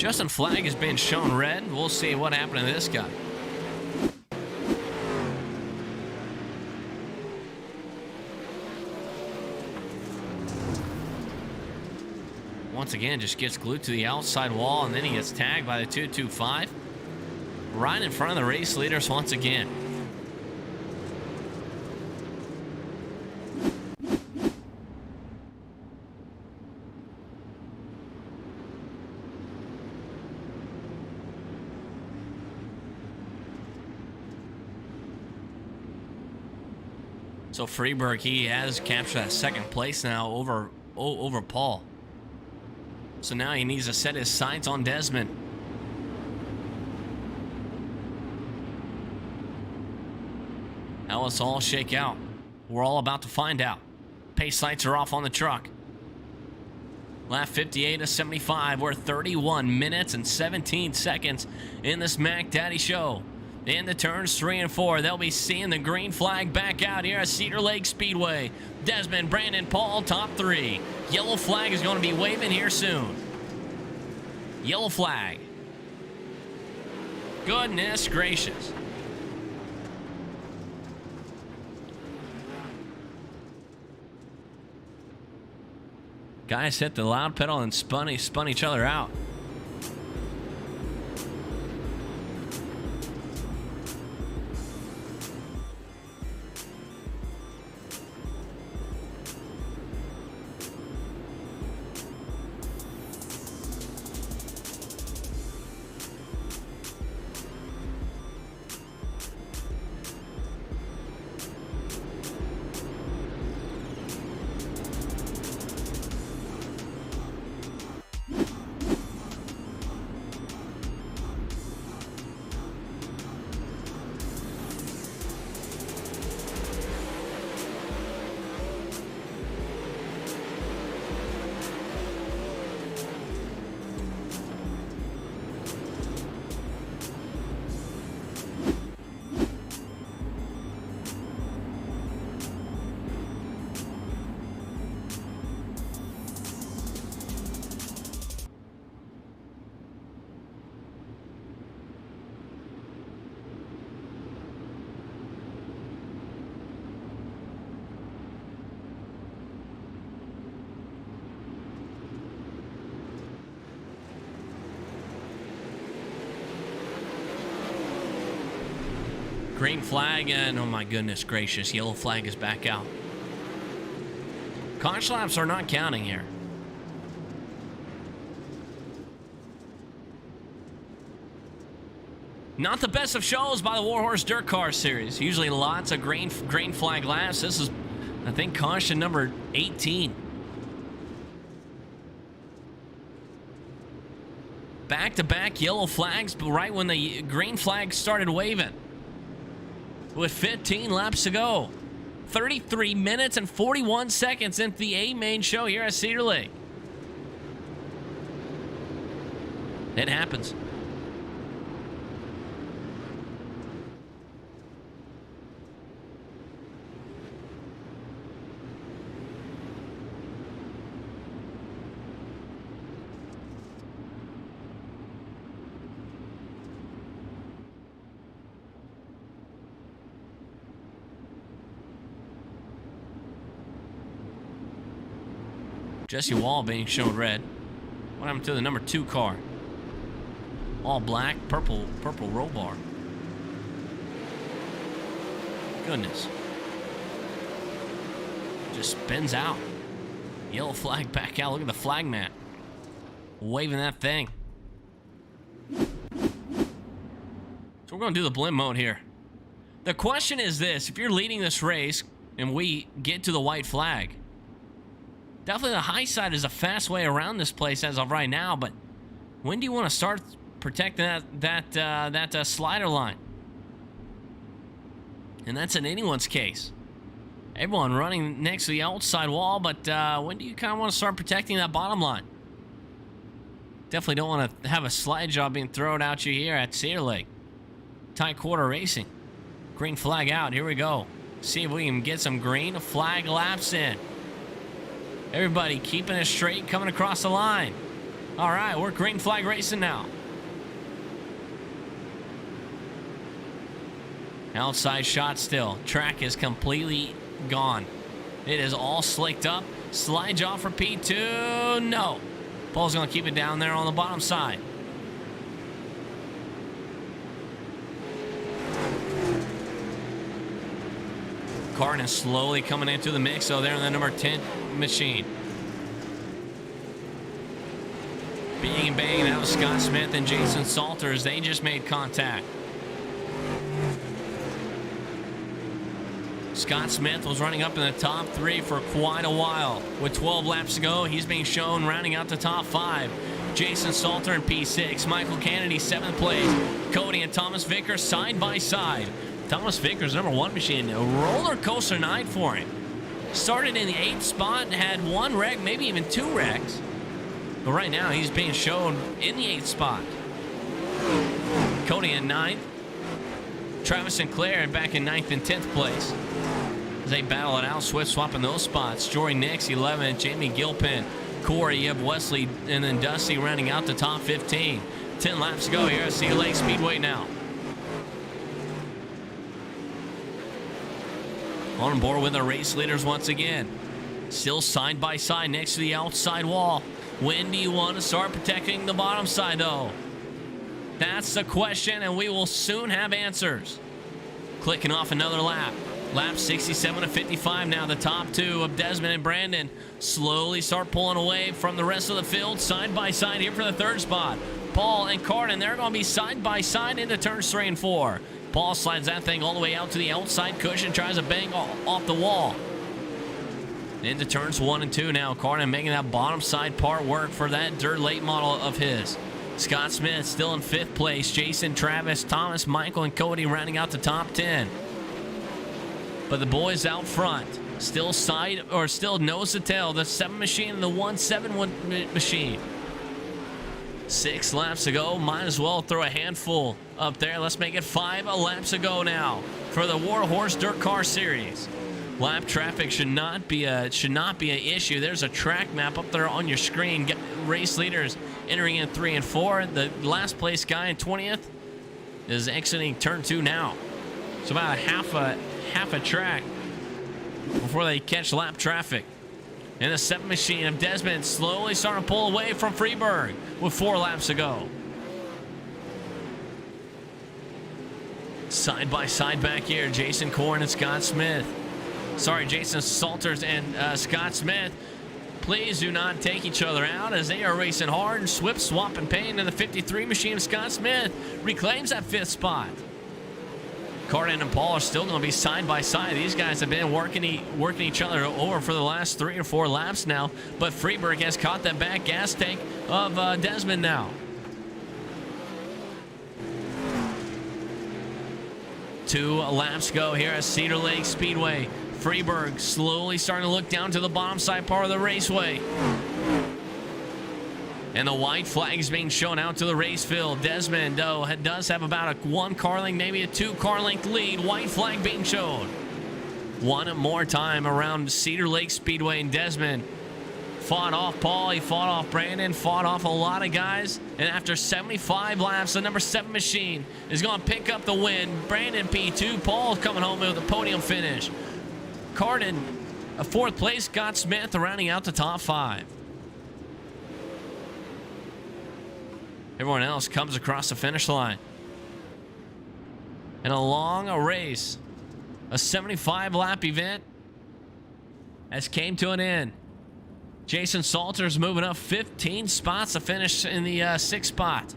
Justin Flag has been shown red. We'll see what happened to this guy. Once again, just gets glued to the outside wall, and then he gets tagged by the 225. Right in front of the race leaders once again. So Freeberg, he has captured that second place now over Paul. So now he needs to set his sights on Desmond. How it's all shake out, we're all about to find out. Pace lights are off on the truck. Lap 58 to 75. We're 31 minutes and 17 seconds in this Mac Daddy show. In the turns 3 and 4, they'll be seeing the green flag back out here at Cedar Lake Speedway. Desmond, Brandon, Paul, top 3. Yellow flag is going to be waving here soon. Yellow flag. Goodness gracious. Guys hit the loud pedal and spun each other out. Green flag, and oh my goodness gracious, yellow flag is back out. Caution laps are not counting here. Not the best of shows by the WarHorse Dirtcar series. Usually lots of green flag laps. This is, I think, caution number 18. Back-to-back yellow flags, but right when the green flag started waving. With 15 laps to go. 33 minutes and 41 seconds into the A main show here at Cedar Lake. It happens. Jesse Wall being shown red. What happened to the number 2 car? All black, purple roll bar. Goodness. Just spins out. Yellow flag back out. Look at the flag mat. Waving that thing. So we're going to do the blimp mode here. The question is this. If you're leading this race and we get to the white flag, definitely the high side is a fast way around this place as of right now, but when do you want to start protecting that slider line? And that's in anyone's case. Everyone running next to the outside wall, but when do you kind of want to start protecting that bottom line? Definitely don't want to have a slide job being thrown at you here at Cedar Lake. Tight quarter racing. Green flag out. Here we go. See if we can get some green flag laps in. Everybody keeping it straight, coming across the line. All right, we're green flag racing now. Outside shot still. Track is completely gone. It is all slicked up. Slides off for P2. No. Paul's going to keep it down there on the bottom side. Carton is slowly coming into the mix. So they're in the number 10 machine. Bang and bang. That was Scott Smith and Jason Salters. They just made contact. Scott Smith was running up in the top 3 for quite a while. With 12 laps to go, he's being shown rounding out the top 5. Jason Salter in P6. Michael Kennedy, 7th place. Cody and Thomas Vickers side by side. Thomas Vickers, number 1 machine. A roller coaster night for him. Started in the 8th spot and had 1 wreck, maybe even 2 wrecks. But right now, he's being shown in the 8th spot. Cody in 9th. Travis Sinclair back in 9th and 10th place. As they battle it out, Swift swapping those spots. Jory Nix, 11th. Jamie Gilpin. Corey, you have Wesley, and then Dusty rounding out the top 15. 10 laps to go here at Cedar Lake Speedway now. On board with our race leaders once again. Still side by side next to the outside wall. When do you want to start protecting the bottom side, though? That's the question, and we will soon have answers. Clicking off another lap. Lap 67 to 55 now. The top 2 of Desmond and Brandon slowly start pulling away from the rest of the field. Side by side here for the 3rd spot. Paul and Carden, they're going to be side by side into turns 3 and 4. Paul slides that thing all the way out to the outside cushion, tries to bang off the wall. Into turns 1 and 2 now. Carden making that bottom side part work for that dirt late model of his. Scott Smith still in 5th place. Jason, Travis, Thomas, Michael, and Cody rounding out the top 10. But the boys out front still nose to tail. The 7 machine and the 1-7 machine. 6 laps to go. Might as well throw a handful up there. Let's make it 5 laps to go now for the WarHorse Dirtcar Series. Lap traffic should not be an issue. There's a track map up there on your screen. Race leaders entering in 3 and 4. The last place guy in 20th is exiting turn 2 now. So about half a track before they catch lap traffic. And the 7 machine of Desmond slowly starting to pull away from Freeburg with 4 laps to go. Side by side back here, Jason Korn and Scott Smith. Sorry, Jason Salters and Scott Smith. Please do not take each other out as they are racing hard. And Swift swapping pain in the 53 machine of Scott Smith reclaims that 5th spot. Carden and Paul are still going to be side by side. These guys have been working each other over for the last 3 or 4 laps now. But Freeburg has caught that back gas tank of Desmond now. 2 laps go here at Cedar Lake Speedway. Freeburg slowly starting to look down to the bottom side part of the raceway. And the white flag is being shown out to the race field. Desmond, though, does have about a 1 car length, maybe a 2 car length lead. White flag being shown. One more time around Cedar Lake Speedway, and Desmond fought off Paul. He fought off Brandon, fought off a lot of guys. And after 75 laps, the number 7 machine is going to pick up the win. Brandon P2. Paul coming home with a podium finish. Carden, a 4th place. Scott Smith rounding out the top 5. Everyone else comes across the finish line. And along a race, a 75-lap event has came to an end. Jason Salters moving up 15 spots to finish in the 6th spot.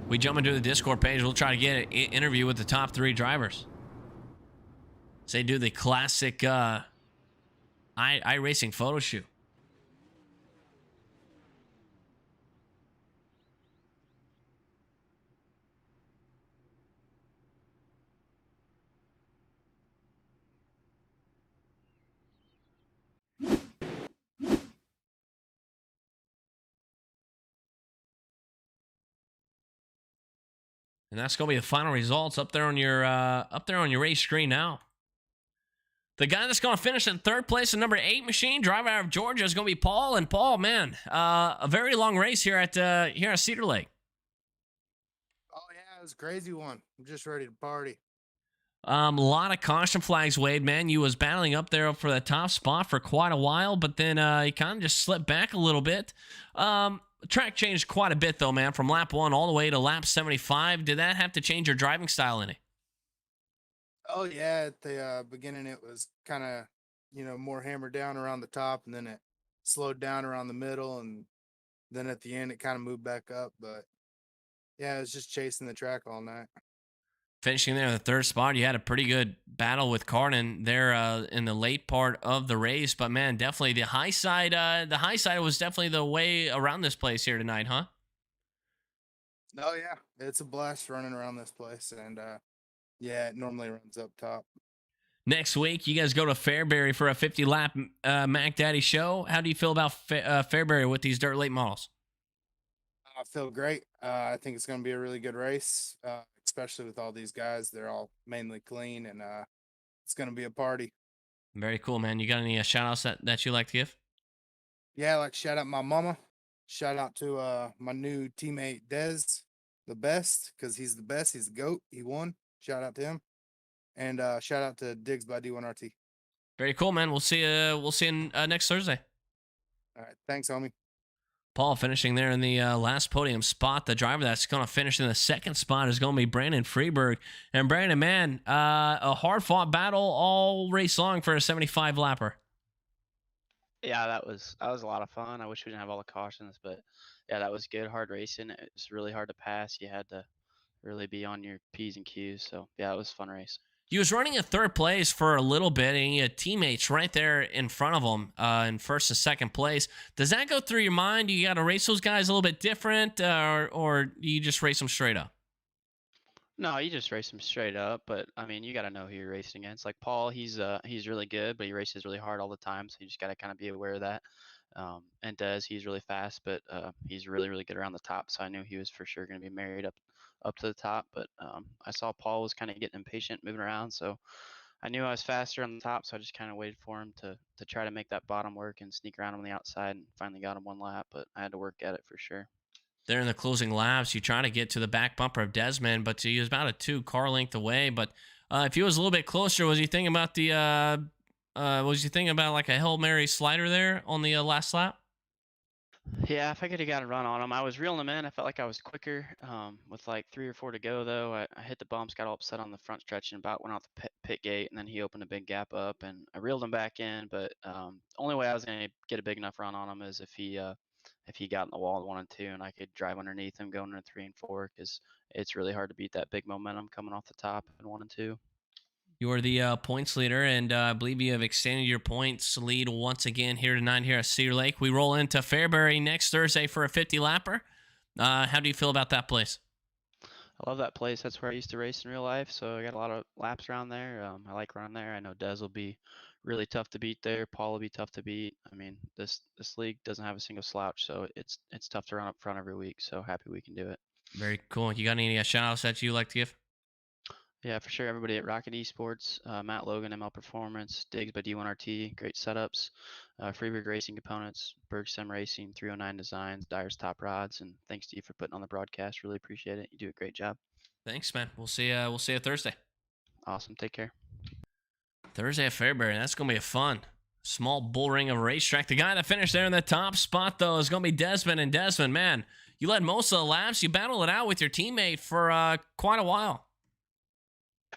We jump into the Discord page. We'll try to get an interview with the top 3 drivers. So they do the classic iRacing photo shoot. And that's gonna be the final results up there on your race screen now. The guy that's going to finish in third place in number 8 machine, driver out of Georgia, is going to be Paul. And Paul, man, a very long race here at Cedar Lake. Oh yeah, it was a crazy one. I'm just ready to party. A lot of caution flags waved, man. You was battling up there for the top spot for quite a while, but then you kind of just slipped back a little bit. Track changed quite a bit, though, man, from lap 1 all the way to lap 75. Did that have to change your driving style any? Oh yeah, at the beginning it was kind of, more hammered down around the top, and then it slowed down around the middle, and then at the end it kind of moved back up. But yeah, it was just chasing the track all night. Finishing there in the third spot, you had a pretty good battle with Carden there in the late part of the race. But man, definitely the high side. The high side was definitely the way around this place here tonight, huh? Oh yeah, it's a blast running around this place, and yeah, it normally runs up top. Next week, you guys go to Fairbury for a 50 lap Mac Daddy show. How do you feel about Fairbury with these dirt late models? I feel great. I think it's going to be a really good race, especially with all these guys. They're all mainly clean, and it's going to be a party. Very cool, man. You got any shout outs that you like to give? Yeah, like shout out my mama. Shout out to my new teammate Dez, the best, because he's the best. He's the GOAT. He won. Shout out to him. And shout out to Diggs by D1RT. Very cool, man. We'll see you. We'll see you next Thursday. All right, thanks, homie. Paul finishing there in the last podium spot. The driver that's going to finish in the second spot is going to be Brandon Freeberg. And Brandon, man, a hard-fought battle all race long for a 75 lapper. Yeah, that was a lot of fun. I wish we didn't have all the cautions, but yeah, that was good. Hard racing. It was really hard to pass. You had to really be on your P's and Q's. So yeah, it was a fun race. He was running in third place for a little bit, and he had teammates right there in front of him in first and second place. Does that go through your mind? You got to race those guys a little bit different, or you just race them straight up? No, you just race them straight up. But I mean, you got to know who you're racing against. Like Paul, he's really good, but he races really hard all the time. So you just got to kind of be aware of that. And Dez, he's really fast, but he's really, really good around the top. So I knew he was for sure going to be married up to the top. But I saw Paul was kind of getting impatient, moving around. So I knew I was faster on the top. So I just kind of waited for him to try to make that bottom work and sneak around on the outside, and finally got him one lap. But I had to work at it for sure. There in the closing laps, you try to get to the back bumper of Desmond, but he was about a 2-car length away. But if he was a little bit closer, was he thinking about like a Hail Mary slider there on the last lap? Yeah, if I could have got a run on him. I was reeling him in. I felt like I was quicker. With like 3 or 4 to go, though, I hit the bumps, got all upset on the front stretch, and about went out the pit gate, and then he opened a big gap up, and I reeled him back in. But only way I was going to get a big enough run on him is if he got in the wall at 1 and 2, and I could drive underneath him going into 3 and 4, because it's really hard to beat that big momentum coming off the top in 1 and 2. You are the points leader, and I believe you have extended your points lead once again here tonight here at Cedar Lake. We roll into Fairbury next Thursday for a 50 lapper. How do you feel about that place? I love that place. That's where I used to race in real life, so I got a lot of laps around there. I like running there. I know Dez will be really tough to beat there. Paul will be tough to beat. I mean, this league doesn't have a single slouch, so it's tough to run up front every week. So happy we can do it. Very cool. You got any shout outs that you like to give? Yeah, for sure. Everybody at Rocket Esports, Matt Logan, ML Performance, Diggs by D1RT, great setups, Freeberg Racing Components, Berg Sim Racing, 309 Designs, Dyer's Top Rods, and thanks to you for putting on the broadcast. Really appreciate it. You do a great job. Thanks, man. We'll see you Thursday. Awesome. Take care. Thursday at Fairbury. That's gonna be a fun small bull ring of a racetrack. The guy that finished there in the top spot, though, is gonna be Desmond. And Desmond, man, you led most of the laps. You battled it out with your teammate for quite a while.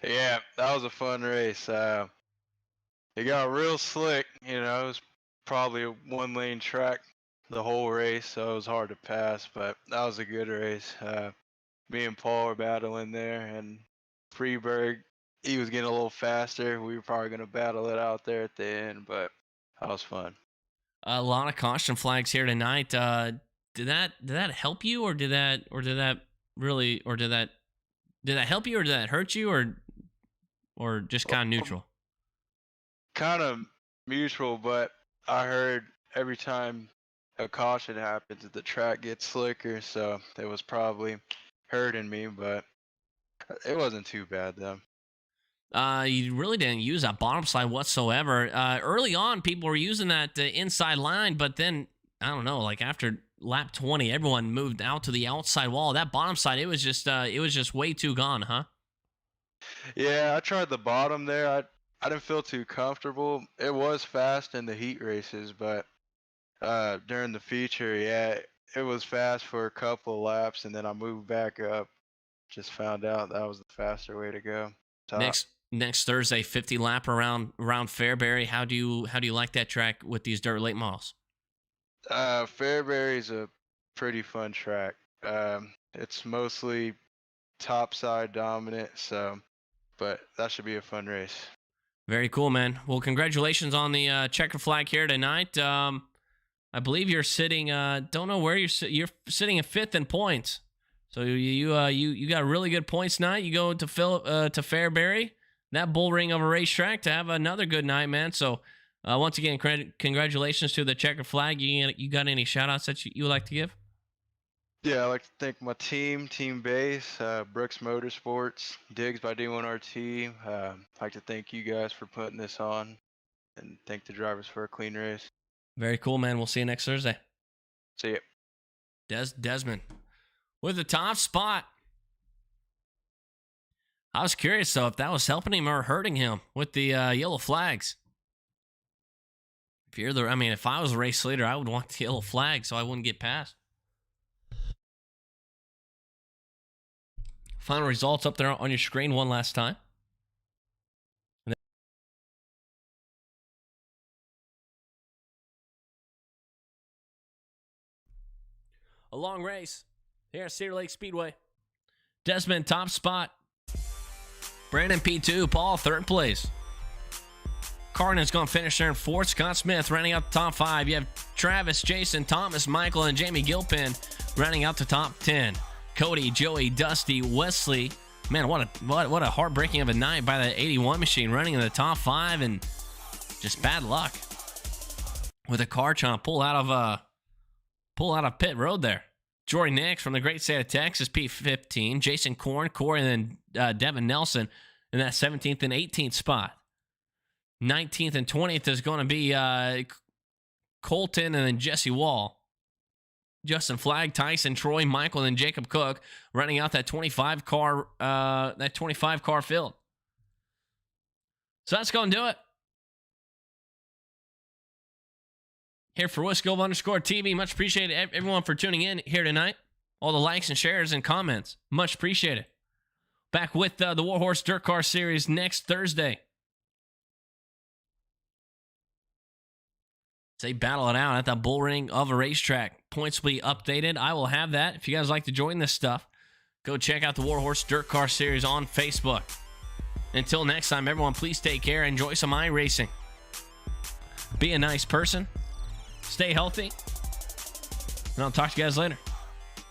Yeah, that was a fun race. It got real slick, it was probably a 1-lane track the whole race, so it was hard to pass, but that was a good race. Me and Paul were battling there, and Freeberg, he was getting a little faster. We were probably going to battle it out there at the end, but that was fun. A lot of caution flags here tonight. Did that help you, or did that help you, or did that hurt you, or just kind of neutral? Kind of mutual, but I heard every time a caution happens, the track gets slicker, so it was probably hurting me, but It wasn't too bad though. You really didn't use that bottom side whatsoever. Early on, people were using that inside line, but then I don't know, like after lap 20, everyone moved out to the outside wall. That bottom side, it was just way too gone, huh? Yeah, I tried the bottom there. I didn't feel too comfortable. It was fast in the heat races, but during the feature, yeah, it was fast for a couple of laps, and then I moved back up. Just found out that was the faster way to go. Top. Next Thursday, 50 lap around Fairbury. How do you like that track with these dirt late models? Fairbury's a pretty fun track. It's mostly top side dominant, but that should be a fun race. Very cool, man. Well, congratulations on the checker flag here tonight. I believe you're sitting. Don't know where you're sitting in 5th in points. So you got really good points tonight. You go to to Fairbury, that bull ring of a racetrack, to have another good night, man. So once again, congratulations to the checker flag. You got any shout outs that you would like to give? Yeah, I'd like to thank my team Base, Brooks Motorsports, Diggs by D1RT. I'd like to thank you guys for putting this on, and thank the drivers for a clean race. Very cool, man. We'll see you next Thursday. See ya. Desmond with the top spot. I was curious, though, if that was helping him or hurting him with the yellow flags. If I was a race leader, I would want the yellow flag so I wouldn't get past. Final results up there on your screen one last time. A long race here at Cedar Lake Speedway. Desmond, top spot. Brandon, P2. Paul, 3rd place. Cardin's going to finish there in 4th. Scott Smith running out the top 5. You have Travis, Jason, Thomas, Michael, and Jamie Gilpin running out the top 10. Cody, Joey, Dusty, Wesley. Man, what a heartbreaking of a night by the 81 machine, running in the top 5, and just bad luck with a car trying to pull out of pit road there. Jordy Nix from the great state of Texas, P15. Jason Corey, and then Devin Nelson in that 17th and 18th spot. 19th and 20th is going to be Colton and then Jesse Wall. Justin Flagg, Tyson, Troy, Michael, and Jacob Cook running out that 25 car field. So that's going to do it. Here for Whiskey_TV. Much appreciated everyone for tuning in here tonight. All the likes and shares and comments. Much appreciated. Back with the WarHorse Dirtcar series next Thursday. They battle it out at the bull ring of a racetrack. Points will be updated. I will have that. If you guys like to join this stuff, go check out the WarHorse Dirtcar series on Facebook. Until next time, everyone, please take care. Enjoy some iRacing. Be a nice person. Stay healthy. And I'll talk to you guys later.